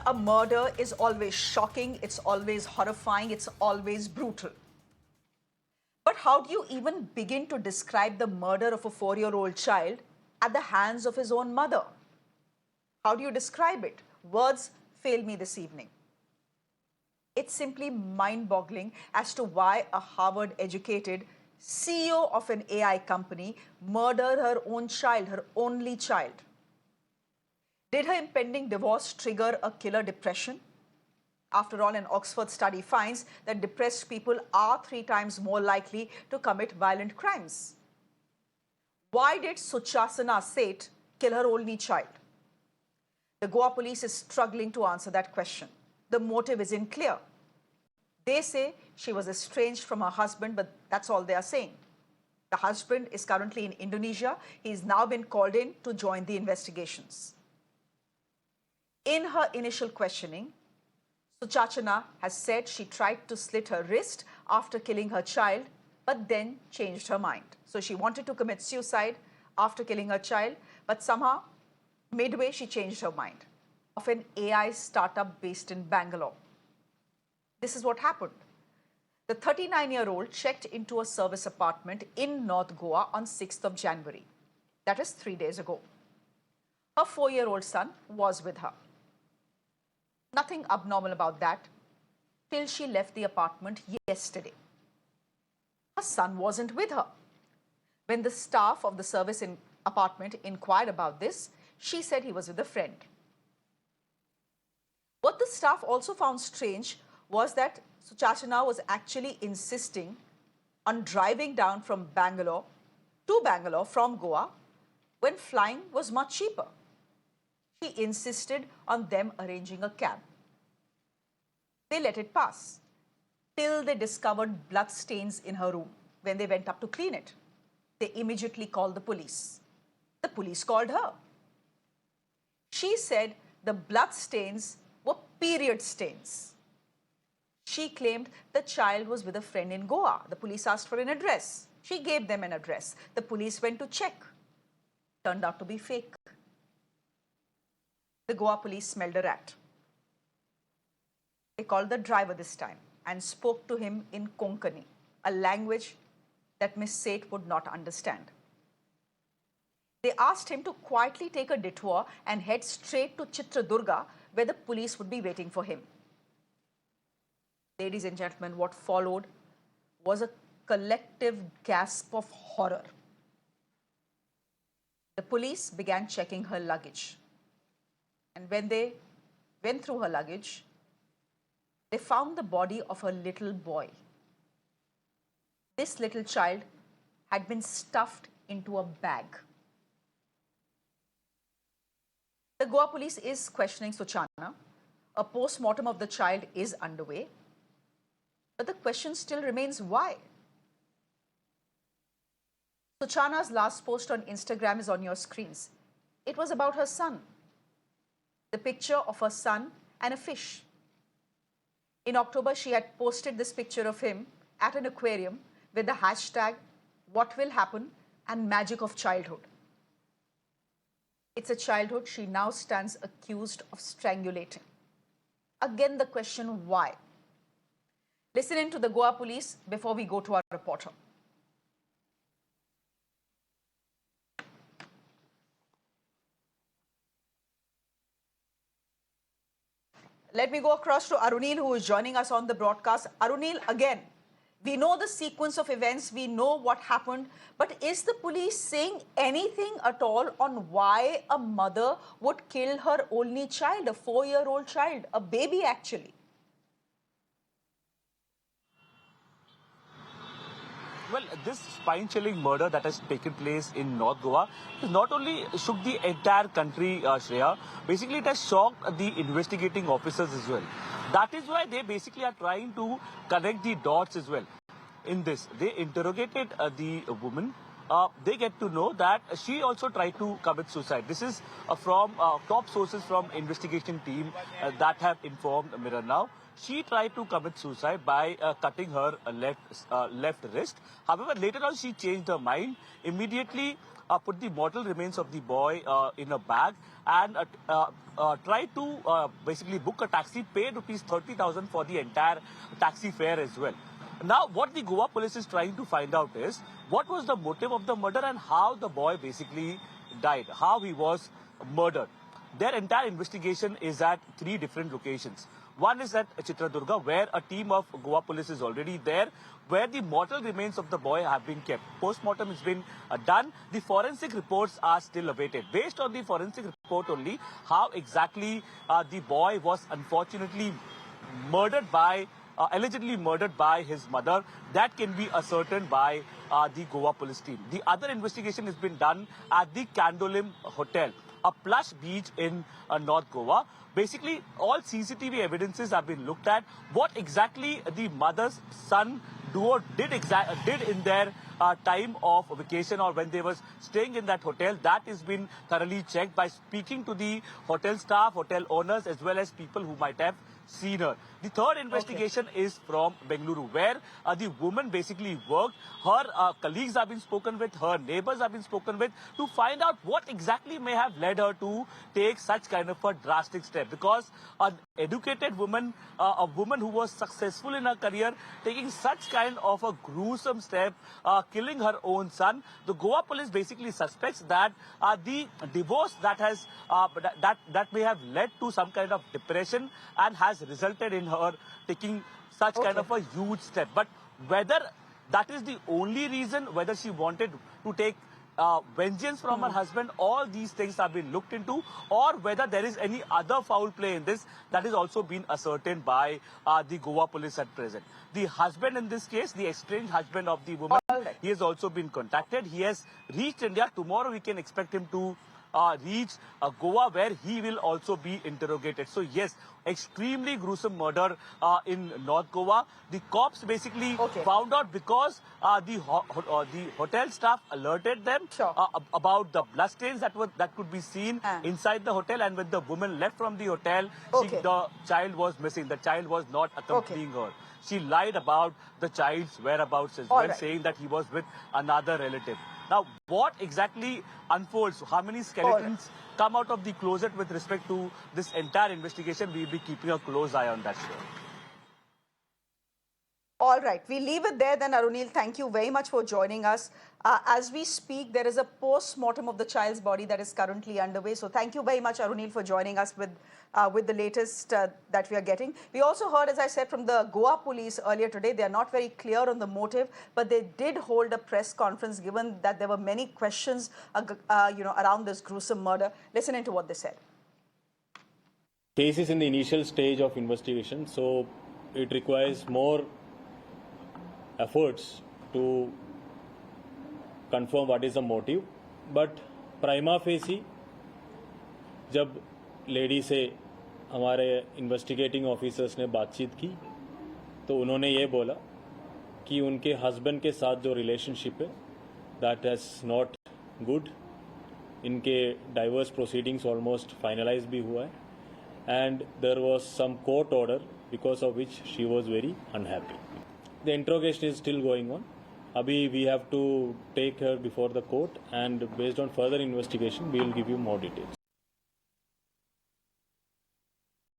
A murder is always shocking, it's always horrifying, it's always brutal. But how do you even begin to describe the murder of a 4-year-old child at the hands of his own mother? How do you describe it? Words fail me this evening. It's simply mind-boggling as to why a Harvard-educated CEO of an AI company murdered her own child, her only child. Did her impending divorce trigger a killer depression? After all, an Oxford study finds that depressed people are 3 times more likely to commit violent crimes. Why did Suchana Seth kill her only child? The Goa police is struggling to answer that question. The motive isn't clear. They say she was estranged from her husband, but that's all they are saying. The husband is currently in Indonesia. He's now been called in to join the investigations. In her initial questioning, Suchana has said she tried to slit her wrist after killing her child, but then changed her mind. So she wanted to commit suicide after killing her child, but somehow, midway, she changed her mind. Of an AI startup based in Bangalore. This is what happened. The 39-year-old checked into a service apartment in North Goa on 6th of January. That is 3 days ago. Her 4-year-old son was with her. Nothing abnormal about that till she left the apartment yesterday. Her son wasn't with her. When the staff of the service apartment inquired about this, she said he was with a friend. What the staff also found strange was that Suchana was actually insisting on driving down from Bangalore to Bangalore from Goa when flying was much cheaper. She insisted on them arranging a cab. They let it pass till they discovered blood stains in her room when they went up to clean it. They immediately called the police. The police called her. She said the blood stains were period stains. She claimed the child was with a friend in Goa. The police asked for an address. She gave them an address. The police went to check. Turned out to be fake. The Goa police smelled a rat. They called the driver this time and spoke to him in Konkani, a language that Miss Seth would not understand. They asked him to quietly take a detour and head straight to Chitradurga, where the police would be waiting for him. Ladies and gentlemen, what followed was a collective gasp of horror. The police began checking her luggage. And when they went through her luggage, they found the body of a little boy. This little child had been stuffed into a bag. The Goa police is questioning Suchana. A post-mortem of the child is underway. But the question still remains, why? Suchana's last post on Instagram is on your screens. It was about her son. The picture of her son and a fish. In October, she had posted this picture of him at an aquarium with the hashtag "What Will Happen" and "Magic of Childhood." It's a childhood she now stands accused of strangulating. Again, the question, why? Listen in to the Goa police before we go to our reporter. Let me go across to Arunil, who is joining us on the broadcast. Arunil, again, we know the sequence of events, we know what happened, but is the police saying anything at all on why a mother would kill her only child, a 4-year-old child, a baby actually? Well, this spine-chilling murder that has taken place in North Goa has not only shook the entire country, Shreya, basically it has shocked the investigating officers as well. That is why they basically are trying to connect the dots as well. In this, they interrogated the woman. They get to know that she also tried to commit suicide. This is from top sources from investigation team that have informed Mirror Now. she tried to commit suicide by cutting her left wrist. However, later on she changed her mind, immediately put the mortal remains of the boy in a bag and tried to basically book a taxi, paid rupees 30,000 for the entire taxi fare as well. Now, what the Goa police is trying to find out is what was the motive of the murder and how the boy basically died, how he was murdered. Their entire investigation is at 3 different locations. One is at Chitradurga, where a team of Goa police is already there, where the mortal remains of the boy have been kept. Post-mortem has been done. The forensic reports are still awaited. Based on the forensic report only, how exactly the boy was unfortunately murdered by allegedly murdered by his mother, that can be ascertained by the Goa police team. The other investigation has been done at the Candolim hotel, a plush beach in North Goa. Basically, all CCTV evidences have been looked at. What exactly the mother's son duo did in their time of vacation or when they were staying in that hotel, that has been thoroughly checked by speaking to the hotel staff, hotel owners, as well as people who might have seen her. The third investigation is from Bengaluru, where the woman basically worked. Her colleagues have been spoken with, her neighbors have been spoken with to find out what exactly may have led her to take such kind of a drastic step. Because an educated woman, a woman who was successful in her career, taking such kind of a gruesome step, killing her own son, the Goa police basically suspects that the divorce that has that may have led to some kind of depression and has resulted in her taking such kind of a huge step. But whether that is the only reason, whether she wanted to take vengeance from her husband, all these things have been looked into, or whether there is any other foul play in this, that is also been ascertained by the Goa police at present. The husband in this case, the estranged husband of the woman, he has also been contacted. He has reached India. Tomorrow we can expect him to reach Goa, where he will also be interrogated. So yes, extremely gruesome murder in North Goa. The cops basically found out because the hotel staff alerted them about the blood stains that could be seen inside the hotel, and when the woman left from the hotel, the child was missing. The child was not accompanying her. She lied about the child's whereabouts as well, saying that he was with another relative. Now, what exactly unfolds? How many skeletons come out of the closet with respect to this entire investigation? We'll be keeping a close eye on that, sure. All right, we leave it there then, Arunil. Thank you very much for joining us. As we speak, there is a post-mortem of the child's body that is currently underway. So thank you very much, Arunil, for joining us with the latest that we are getting. We also heard, as I said, from the Goa police earlier today. They are not very clear on the motive, but they did hold a press conference, given that there were many questions around this gruesome murder. Listen into what they said. Case is in the initial stage of investigation, so it requires more efforts to confirm what is the motive. But prima facie, जब lady से हमारे investigating officers ने बातचीत की तो उन्होंने ये बोला कि उनके हस्बैंड के साथ जो रिलेशनशिप है दैट हैज़ नॉट गुड. इनके डाइवर्स प्रोसीडिंग्स ऑलमोस्ट फाइनलाइज भी हुआ है and there was some court order because of which she was very unhappy. The interrogation is still going on. Abhi we have to take her before the court, and based on further investigation, we will give you more details.